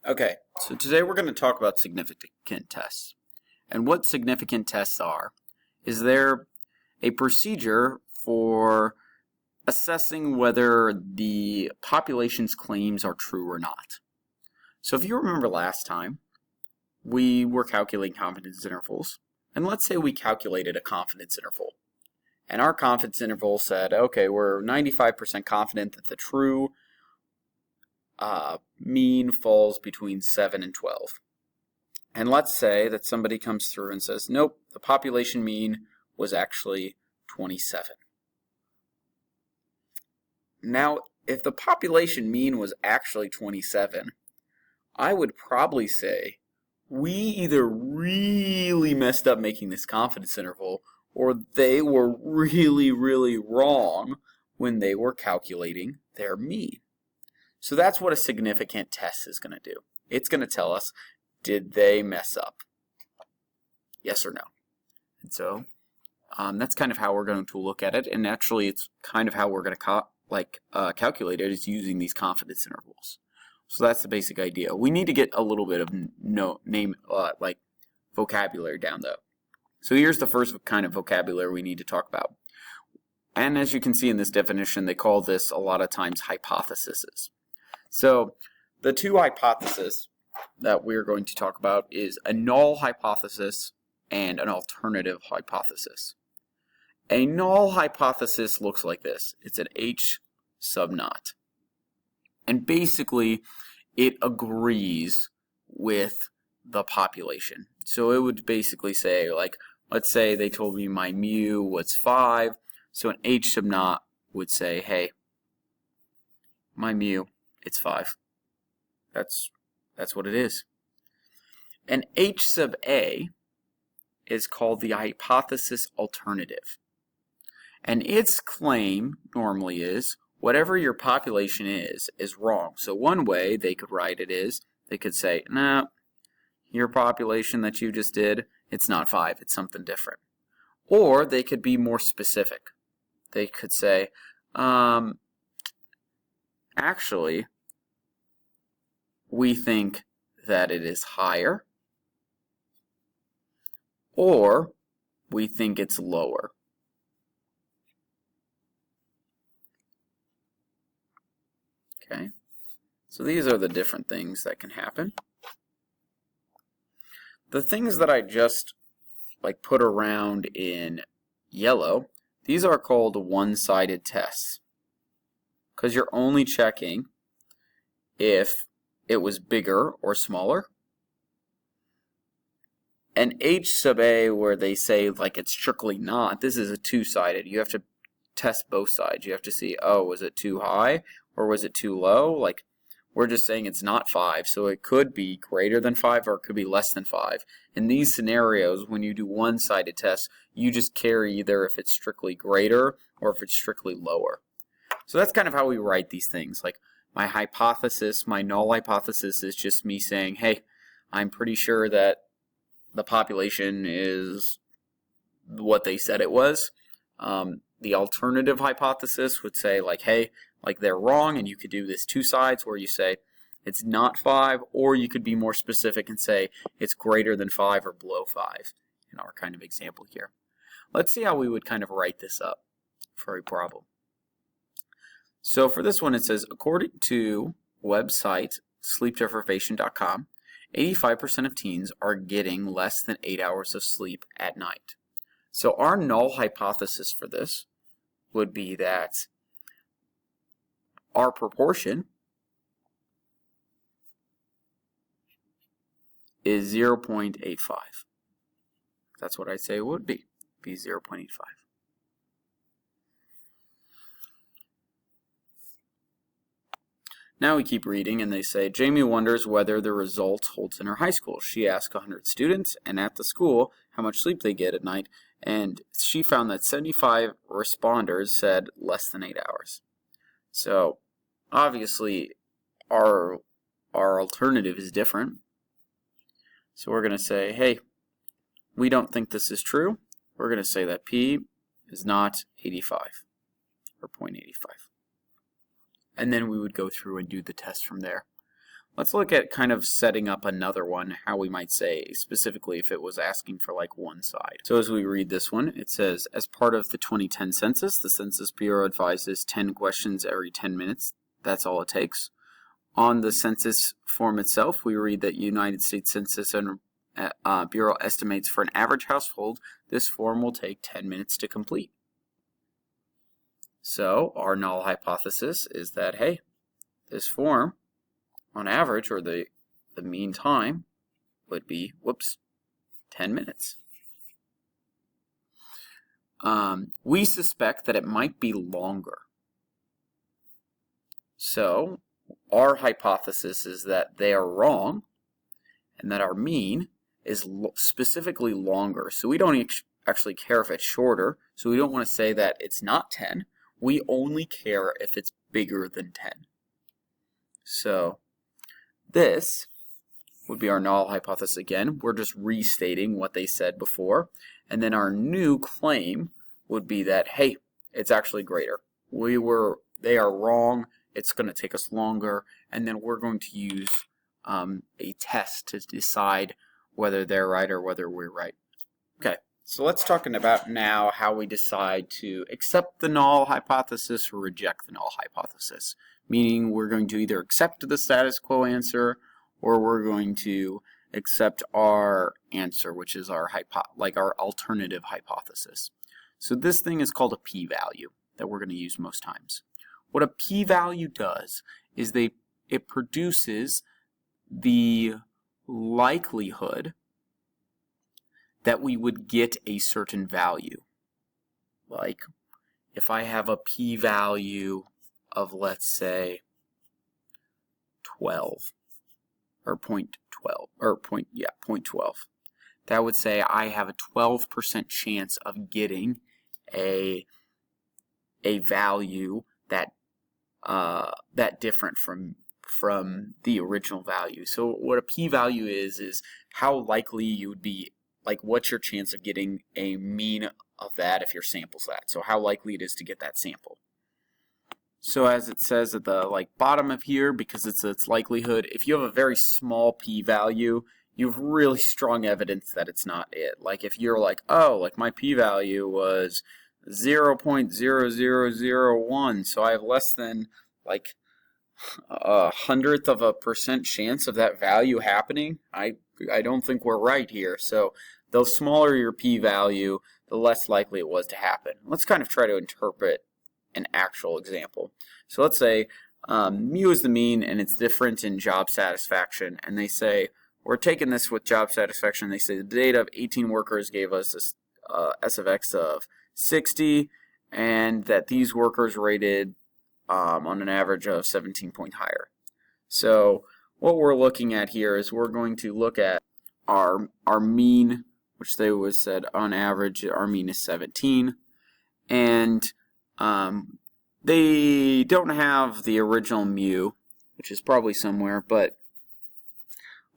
Okay, so today we're going to talk about significant tests. And what significant tests are, is there a procedure for assessing whether the population's claims are true or not. So if you remember last time, we were calculating confidence intervals. And let's say we calculated a confidence interval. And our confidence interval said, okay, we're 95% confident that the true mean falls between 7 and 12. And let's say that somebody comes through and says, nope, the population mean was actually 27. Now, if the population mean was actually 27, I would probably say we either really messed up making this confidence interval, or they were really, really wrong when they were calculating their mean. So that's what a significant test is going to do. It's going to tell us, did they mess up? Yes or no? And so that's kind of how we're going to look at it. And actually, it's kind of how we're going to calculate it, is using these confidence intervals. So that's the basic idea. We need to get a little bit of vocabulary down though. So here's the first kind of vocabulary we need to talk about. And as you can see in this definition, they call this a lot of times hypotheses. So the two hypotheses that we're going to talk about is a null hypothesis and an alternative hypothesis. A null hypothesis looks like this. It's an H sub naught. And basically, it agrees with the population. So it would basically say, like, let's say they told me my mu was 5. So an H sub naught would say, hey, my mu, it's 5. That's what it is. An H sub A is called the hypothesis alternative. And its claim normally is, whatever your population is wrong. So one way they could write it is, they could say, nah, your population that you just did, it's not 5, it's something different. Or they could be more specific. They could say, actually, we think that it is higher, or we think it's lower. Okay, so these are the different things that can happen. The things that I just put around in yellow, these are called one-sided tests, because you're only checking if it was bigger or smaller. An H sub A, where they say it's strictly not, this is a two-sided. You have to test both sides. You have to see, oh, was it too high or was it too low? We're just saying it's not 5, so it could be greater than 5 or it could be less than 5. In these scenarios, when you do one-sided tests, you just carry either if it's strictly greater or if it's strictly lower. So that's kind of how we write these things. My hypothesis, my null hypothesis, is just me saying, hey, I'm pretty sure that the population is what they said it was. The alternative hypothesis would say, hey, they're wrong, and you could do this two sides where you say it's not 5, or you could be more specific and say it's greater than 5 or below 5 in our kind of example here. Let's see how we would kind of write this up for a problem. So for this one, it says, according to website sleepdeprivation.com, 85% of teens are getting less than 8 hours of sleep at night. So our null hypothesis for this would be that our proportion is 0.85. That's what I'd say it would be 0.85. Now we keep reading, and they say, Jamie wonders whether the result holds in her high school. She asked 100 students, and at the school, how much sleep they get at night, and she found that 75 responders said less than 8 hours. So obviously, our alternative is different. So we're going to say, hey, we don't think this is true. We're going to say that P is not 85, or 0.85. And then we would go through and do the test from there. Let's look at kind of setting up another one, how we might say, specifically if it was asking for like one side. So as we read this one, it says, as part of the 2010 census, the Census Bureau advises 10 questions every 10 minutes. That's all it takes. On the census form itself, we read that United States Census and Bureau estimates for an average household, this form will take 10 minutes to complete. So our null hypothesis is that, hey, this form, on average, or the mean time, would be, 10 minutes. We suspect that it might be longer. So our hypothesis is that they are wrong, and that our mean is specifically longer. So we don't actually care if it's shorter, so we don't want to say that it's not 10. We only care if it's bigger than 10. So this would be our null hypothesis again. We're just restating what they said before. And then our new claim would be that, hey, it's actually greater. They are wrong. It's going to take us longer. And then we're going to use a test to decide whether they're right or whether we're right. Okay, so let's talk about now how we decide to accept the null hypothesis or reject the null hypothesis. Meaning we're going to either accept the status quo answer or we're going to accept our answer, which is our alternative hypothesis. So this thing is called a p-value that we're going to use most times. What a p-value does is it produces the likelihood that we would get a certain value. Like if I have a p-value of, let's say, 12 or 0.12 or 0.12, that would say I have a 12% chance of getting a value that different from the original value. So what a p-value is how likely you would be, like what's your chance of getting a mean of that if your sample's that. So how likely it is to get that sample. So as it says at the bottom of here, because it's its likelihood, if you have a very small p-value, you have really strong evidence that it's not it. Like if you're like, oh, like my p-value was 0.0001, so I have less than like a 100th of a % chance of that value happening, I don't think we're right here. So the smaller your p-value, the less likely it was to happen. Let's kind of try to interpret an actual example. So let's say mu is the mean and it's different in job satisfaction, and they say we're taking this with job satisfaction. They say the data of 18 workers gave us a S of X of 60, and that these workers rated on an average of 17 point higher. So what we're looking at here is we're going to look at our mean, which they always said on average our mean is 17, and they don't have the original mu, which is probably somewhere, but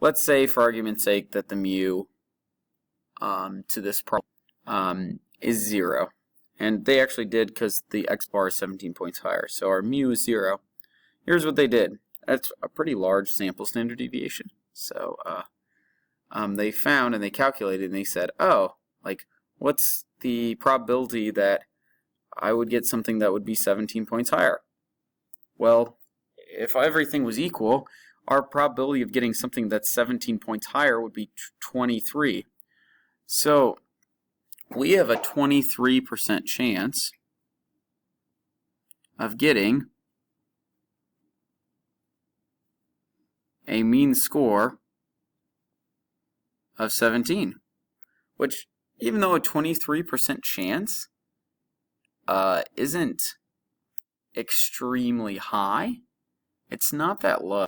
let's say for argument's sake that the mu to this problem is 0. And they actually did because the x bar is 17 points higher. So our mu is 0. Here's what they did. That's a pretty large sample standard deviation. So they found and they calculated and they said, oh, what's the probability that I would get something that would be 17 points higher? Well, if everything was equal, our probability of getting something that's 17 points higher would be 23. So we have a 23% chance of getting a mean score of 17, which, even though a 23% chance isn't extremely high, it's not that low.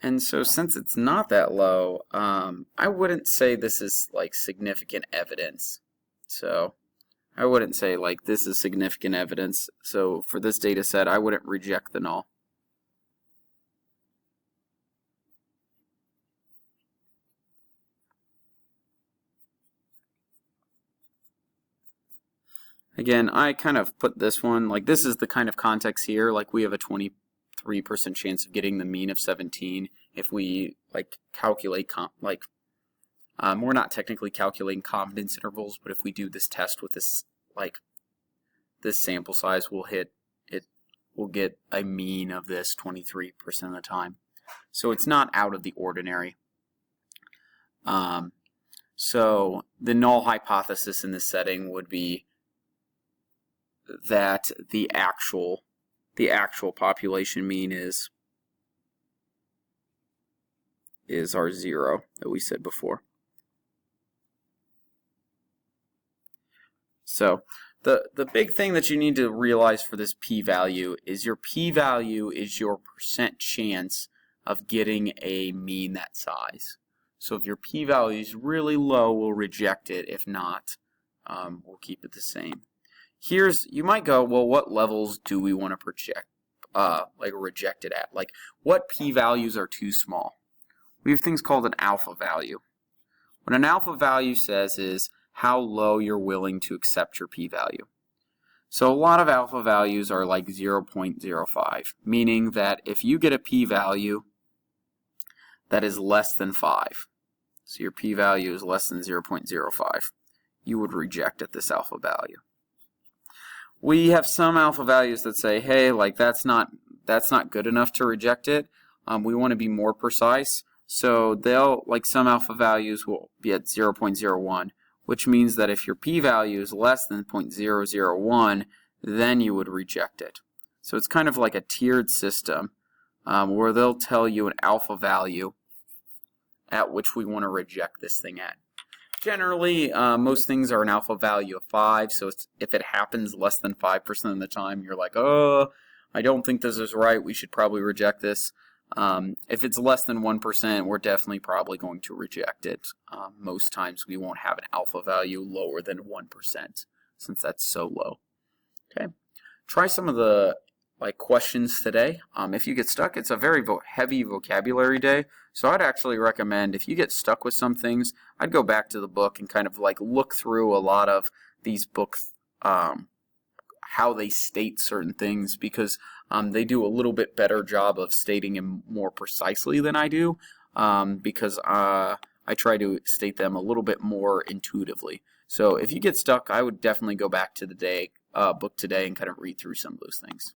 And so since it's not that low, I wouldn't say this is significant evidence. So I wouldn't say this is significant evidence. So for this data set, I wouldn't reject the null. Again, I kind of put this one, this is the kind of context here, we have a 23% 3% chance of getting the mean of 17 if we like calculate we're not technically calculating confidence intervals, but if we do this test with this this sample size, we'll get a mean of this 23% of the time. So it's not out of the ordinary. So the null hypothesis in this setting would be that the actual population mean is our 0 that we said before. So the big thing that you need to realize for this p-value is your p-value is your percent chance of getting a mean that size. So if your p-value is really low, we'll reject it. If not, we'll keep it the same. You might go, well, what levels do we want to project, reject it at? Like, what p-values are too small? We have things called an alpha value. What an alpha value says is how low you're willing to accept your p-value. So a lot of alpha values are like 0.05, meaning that if you get a p-value that is less than 5, so your p-value is less than 0.05, you would reject at this alpha value. We have some alpha values that say, hey, like that's not good enough to reject it. We want to be more precise. So some alpha values will be at 0.01, which means that if your p-value is less than 0.001, then you would reject it. So it's kind of like a tiered system where they'll tell you an alpha value at which we want to reject this thing at. Generally, most things are an alpha value of 5, so if it happens less than 5% of the time, you're like, oh, I don't think this is right, we should probably reject this. If it's less than 1%, we're definitely probably going to reject it. Most times we won't have an alpha value lower than 1%, since that's so low. Okay, try some of the questions today. If you get stuck, it's a very heavy vocabulary day, so I'd actually recommend if you get stuck with some things, I'd go back to the book and kind of look through a lot of these books, how they state certain things, because they do a little bit better job of stating them more precisely than I do, because I try to state them a little bit more intuitively. So if you get stuck, I would definitely go back to the book today and kind of read through some of those things.